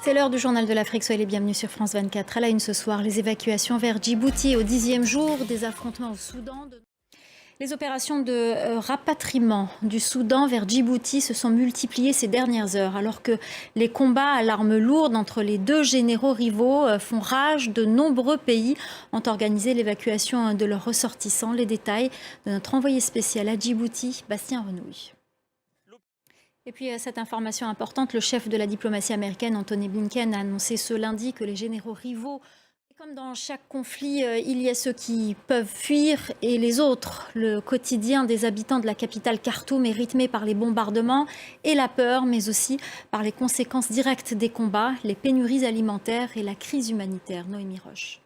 C'est l'heure du journal de l'Afrique, soyez les bienvenus sur France 24. À la une ce soir, les évacuations vers Djibouti au 10e jour des affrontements au Soudan. Les opérations de rapatriement du Soudan vers Djibouti se sont multipliées ces dernières heures. Alors que les combats à l'arme lourde entre les deux généraux rivaux font rage, de nombreux pays ont organisé l'évacuation de leurs ressortissants. Les détails de notre envoyé spécial à Djibouti, Bastien Renouille. Et puis cette information importante, le chef de la diplomatie américaine, Antony Blinken, a annoncé ce lundi que les généraux rivaux, comme dans chaque conflit, il y a ceux qui peuvent fuir et les autres. Le quotidien des habitants de la capitale Khartoum est rythmé par les bombardements et la peur, mais aussi par les conséquences directes des combats, les pénuries alimentaires et la crise humanitaire. Noémie Roche.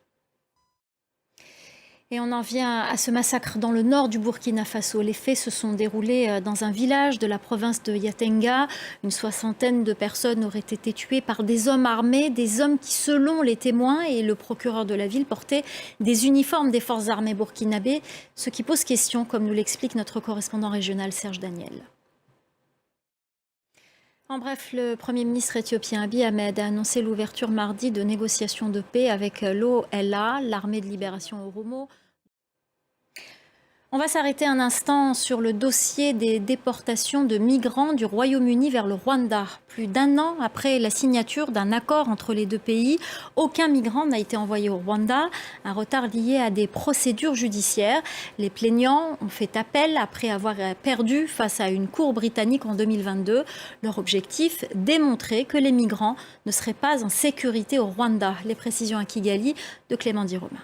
Et on en vient à ce massacre dans le nord du Burkina Faso. Les faits se sont déroulés dans un village de la province de Yatenga. Une soixantaine de personnes auraient été tuées par des hommes armés, des hommes qui, selon les témoins et le procureur de la ville, portaient des uniformes des forces armées burkinabées, ce qui pose question, comme nous l'explique notre correspondant régional Serge Daniel. En bref, le Premier ministre éthiopien Abiy Ahmed a annoncé l'ouverture mardi de négociations de paix avec l'OLA, l'armée de libération Oromo. On va s'arrêter un instant sur le dossier des déportations de migrants du Royaume-Uni vers le Rwanda. Plus d'un an après la signature d'un accord entre les deux pays, aucun migrant n'a été envoyé au Rwanda. Un retard lié à des procédures judiciaires. Les plaignants ont fait appel après avoir perdu face à une cour britannique en 2022. Leur objectif, démontrer que les migrants ne seraient pas en sécurité au Rwanda. Les précisions à Kigali de Clément Diroma.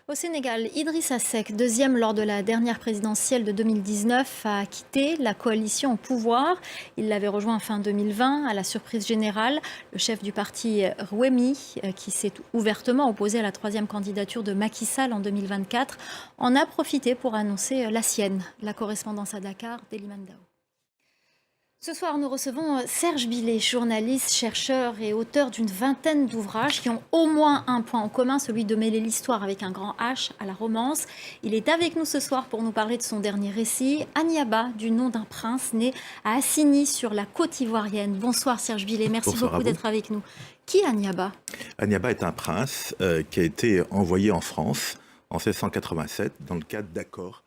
Au Sénégal, Idrissa Seck, deuxième lors de la dernière présidentielle de 2019, a quitté la coalition au pouvoir. Il l'avait rejoint fin 2020 à la surprise générale. Le chef du parti Rwemi, qui s'est ouvertement opposé à la troisième candidature de Macky Sall en 2024, en a profité pour annoncer la sienne. La correspondance à Dakar d'Eliman Dao. Ce soir, nous recevons Serge Billet, journaliste, chercheur et auteur d'une vingtaine d'ouvrages qui ont au moins un point en commun, celui de mêler l'histoire avec un grand H à la romance. Il est avec nous ce soir pour nous parler de son dernier récit, Aniaba, du nom d'un prince né à Assigny sur la côte ivoirienne. Bonsoir Serge Billet, merci beaucoup d'être avec nous. Qui est Aniaba ? Aniaba est un prince qui a été envoyé en France en 1687 dans le cadre d'accords.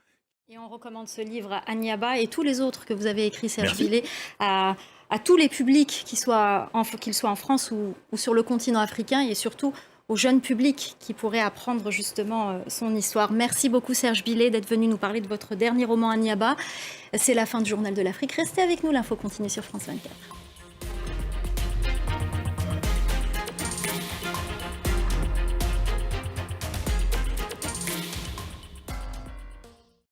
Et on recommande ce livre à Aniaba et tous les autres que vous avez écrits, Serge Billet, à tous les publics, qu'ils soient en France ou sur le continent africain, et surtout aux jeunes publics qui pourraient apprendre justement son histoire. Merci beaucoup Serge Billet d'être venu nous parler de votre dernier roman Aniaba. C'est la fin du Journal de l'Afrique. Restez avec nous, l'info continue sur France 24.